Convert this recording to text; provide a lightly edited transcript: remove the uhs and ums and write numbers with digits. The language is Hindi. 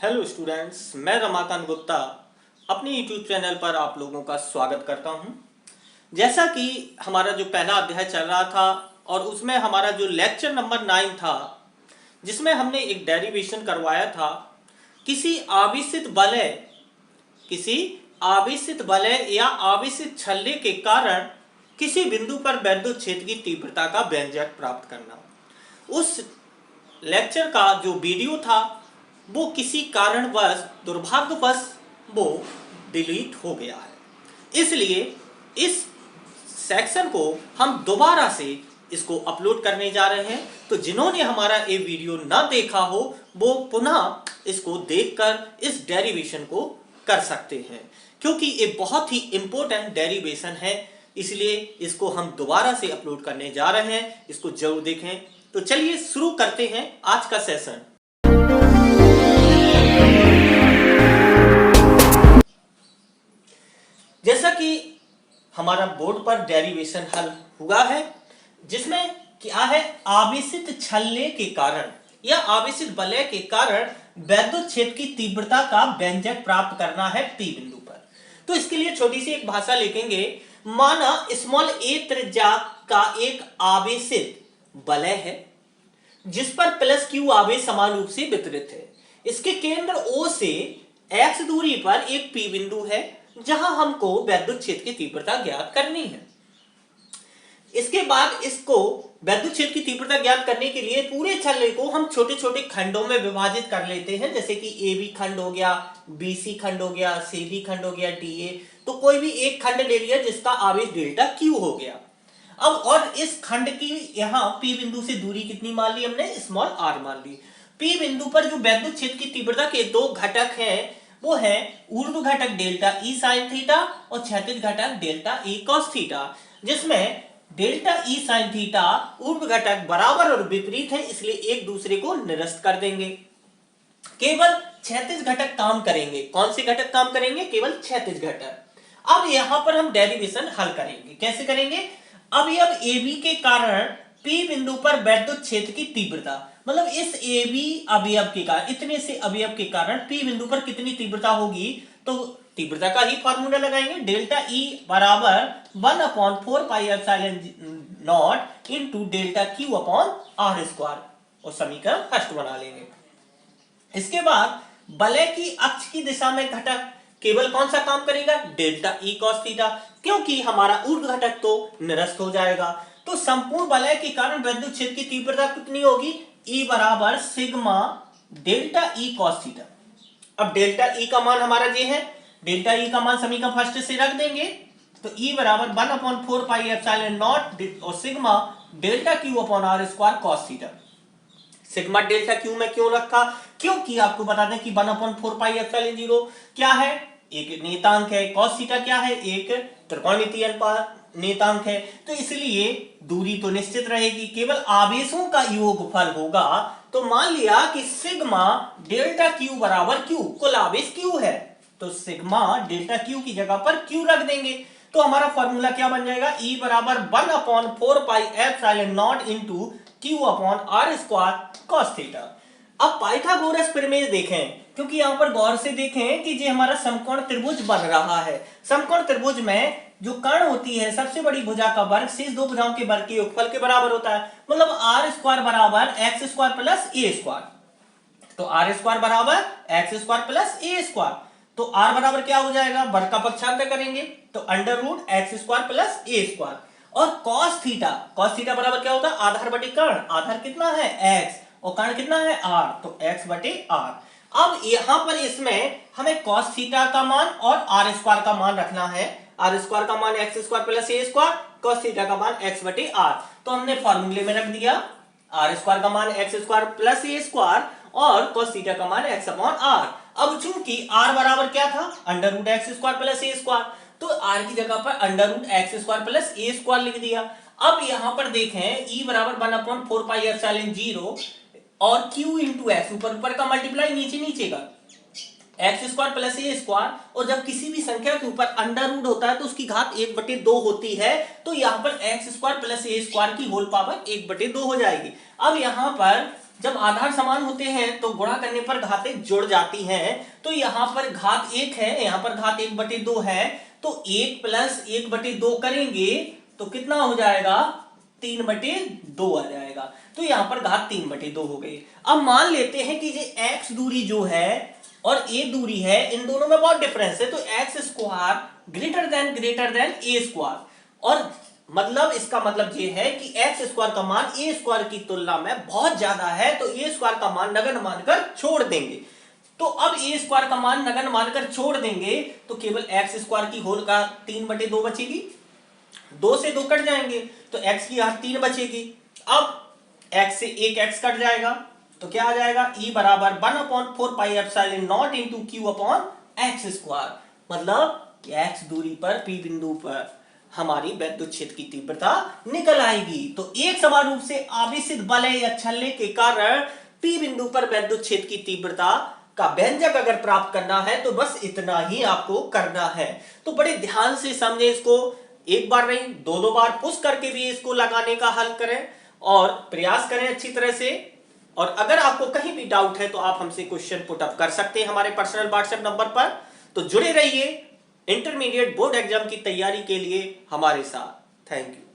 हेलो स्टूडेंट्स, मैं रमाकांत गुप्ता अपने यूट्यूब चैनल पर आप लोगों का स्वागत करता हूं। जैसा कि हमारा जो पहला अध्याय चल रहा था और उसमें हमारा जो लेक्चर नंबर 9 था, जिसमें हमने एक डेरिवेशन करवाया था किसी आवेशित वलय या आवेशित छल्ले के कारण किसी बिंदु पर वैद्युत क्षेत्र की तीव्रता का व्यंजक प्राप्त करना। उस लेक्चर का जो वीडियो था वो किसी कारणवश दुर्भाग्यवश वो डिलीट हो गया है, इसलिए इस सेक्शन को हम दोबारा से इसको अपलोड करने जा रहे हैं। तो जिन्होंने हमारा ये वीडियो ना देखा हो वो पुनः इसको देखकर इस डेरिवेशन को कर सकते हैं, क्योंकि ये बहुत ही इंपॉर्टेंट डेरिवेशन है, इसलिए इसको हम दोबारा से अपलोड करने जा रहे हैं। इसको जरूर देखें। तो चलिए शुरू करते हैं आज का सेशन। जैसा कि हमारा बोर्ड पर डेरिवेशन हल हुआ है, जिसमें क्या है, आवेशित छल्ले के कारण या आवेशित वलय के कारण वैद्युत क्षेत्र की तीव्रता का व्यंजक प्राप्त करना है P बिंदु पर। तो इसके लिए छोटी सी एक भाषा लिखेंगे। माना स्मॉल a त्रिज्या का एक आवेशित वलय है जिस पर प्लस q आवेश समान रूप से वितरित है। इसके केंद्र O से x दूरी पर एक P बिंदु है जहां हमको वैद्युत क्षेत्र की तीव्रता ज्ञात करनी है। इसके बाद इसको वैद्युत क्षेत्र की तीव्रता ज्ञात करने के लिए पूरे छल्ले को हम छोटे छोटे खंडों में विभाजित कर लेते हैं, जैसे कि AB खंड हो गया, BC खंड हो गया, CD खंड हो गया, DA। तो कोई भी एक खंड ले लिया जिसका आवेश डेल्टा Q हो गया। अब और इस खंड की यहाँ P बिंदु से दूरी कितनी मान ली हमने, स्मॉल r मान ली। P बिंदु पर जो वैद्युत क्षेत्र की तीव्रता के दो घटक हैं वो है ऊर्ध्व घटक डेल्टा E sin थीटा और क्षैतिज घटक डेल्टा E cos थीटा, जिसमें डेल्टा E sin थीटा ऊर्ध्व घटक बराबर और विपरीत है, इसलिए एक दूसरे को निरस्त कर देंगे। केवल क्षैतिज घटक काम करेंगे। कौन से घटक काम करेंगे? केवल क्षैतिज घटक। अब यहां पर हम डेरिवेशन हल करेंगे। कैसे करेंगे? अब AB के कारण P बिंदु पर वैद्युत क्षेत्र की तीव्रता, मतलब इस AB अवयव के कारण, इतने से अवयव के कारण P बिंदु पर कितनी तीव्रता होगी, तो तीव्रता का ही फॉर्मूला लगाएंगे। डेल्टा E बराबर 1/4 pi epsilon not into delta Q upon R square, और समीकरण फर्स्ट बना लेंगे। इसके बाद वलय की अक्ष की दिशा में घटक केवल कौन सा काम करेगा? डेल्टा E cos थीटा, क्योंकि हमारा ऊर्ध्व घटक तो निरस्त हो जाएगा। तो संपूर्ण वलय के कारण वैद्युत क्षेत्र की तीव्रता कितनी होगी? E बराबर sigma delta E cos theta. अब डेल्टा E का मान हमारा ये है, डेल्टा E का मान समीकरण फर्स्ट से रख देंगे। तो E बराबर 1/4 पाई एप्सिलॉन नॉट और sigma delta Q upon R square cos theta. Sigma delta Q में क्यों रखा? क्योंकि आपको बता दें कि 1/4 पाई एप्सिलॉन 0 क्या है? एक नेतांक है। cos थीटा क्या है? एक त्रिकोणमितीय अनुपात नेतांक है। तो इसलिए दूरी तो निश्चित रहेगी, केवल आवेशों का योगफल होगा। तो मान लिया कि सिग्मा डेल्टा क्यू बराबर क्यू, कुल आवेश क्यू है, तो सिग्मा डेल्टा क्यू की जगह पर क्यू रख देंगे। तो हमारा फॉर्मूला क्या बन जाएगा? E बराबर 1/4 pi epsilon not into Q upon R square cos theta. अब पाइथागोरस प्रमेय देखें, क्योंकि यहां पर गौर से देखें कि ये हमारा समकोण त्रिभुज बन रहा है। समकोण त्रिभुज में जो कर्ण होती है, सबसे बड़ी भुजा का वर्ग शेष दो भुजाओं के वर्ग के योगफल के बराबर होता है। मतलब R स्क्वायर बराबर x square plus a square. तो R स्क्वायर बराबर x square plus a square. तो R बराबर क्या हो जाएगा? वर्ग का पक्षांतर करेंगे तो under root x square plus a square. और cos थीटा बराबर क्या होता है? आधार बटे कर्ण। आधार कितना है? x, और कर्ण कितना है? r, तो x बटे r। अब यहां पर इसमें हमें cos थीटा का मान और r स्क्वायर का मान रखना है। r स्क्वायर का मान x square plus a square, cos theta का मान x बटे r। तो हमने फॉर्मूले में रख दिया r स्क्वायर का मान x square plus a square और cos थीटा का मान x अपॉन r। अब चूंकि r बराबर क्या था? Under root x square plus a square, तो r की जगह पर under root x square plus a square लिख दिया। अब यहां पर देखें E बराबर 1/4 पाई एप्सिलॉन 0 और Q इंटू एक्स, ऊपर का मल्टीप्लाई नीचे का x square plus a square, और जब किसी भी संख्या के ऊपर अंडर रूट होता है तो उसकी घात 1/2 होती है। तो यहाँ पर x square plus a square की होल पावर 1/2 हो जाएगी। अब यहाँ पर जब आधार समान होते हैं तो गुणा करने पर घातें जुड़ जाती हैं। तो यहाँ पर घात 1 है, यहाँ पर घात 1/2 है, तो 1 प्लस 1/2 करेंगे तो कितना हो जाएगा, 3/2 आ जाएगा। तो यहाँ पर घात 3/2 हो गई। अब मान लेते हैं कि ये x दूरी जो है और a दूरी है, इन दोनों में बहुत डिफरेंस है, तो x square greater than a square, और मतलब इसका मतलब ये है कि x स्क्वायर का मान a स्क्वायर की तुलना में बहुत ज्यादा है, तो a स्क्वायर का मान नगण्य मानकर छोड़ देंगे। तो अब a स्क्वायर का मान नगण्य मानकर छोड़ देंगे तो केवल x स्क्वायर की होल का 3/2 बचेगी, 2 से 2 कट जाएंगे तो x की यहाँ 3 बचेगी। अब x से एक x कट जाएगा तो क्या आ जाएगा, E बराबर 1/4 pi epsilon not into Q upon x square. मतलब x दूरी पर P बिंदु पर हमारी वैद्युत क्षेत्र की तीव्रता निकल आएगी। तो एक समान रूप से आवेशित बलय या छल्ले के कारण P बिंदु पर वैद्युत क्षेत्र की तीव्रता का व्यंजक अगर प्राप्त करना है तो बस इतना ही आपको करना है। तो बड़े ध्यान से समझे इसको, एक बार नहीं 2 बार पुश करके भी इसको लगाने का हल करें और प्रयास करें अच्छी तरह से। और अगर आपको कहीं भी डाउट है तो आप हमसे क्वेश्चन पुट अप कर सकते हैं हमारे पर्सनल व्हाट्सएप नंबर पर। तो जुड़े रहिए इंटरमीडिएट बोर्ड एग्जाम की तैयारी के लिए हमारे साथ। Thank you.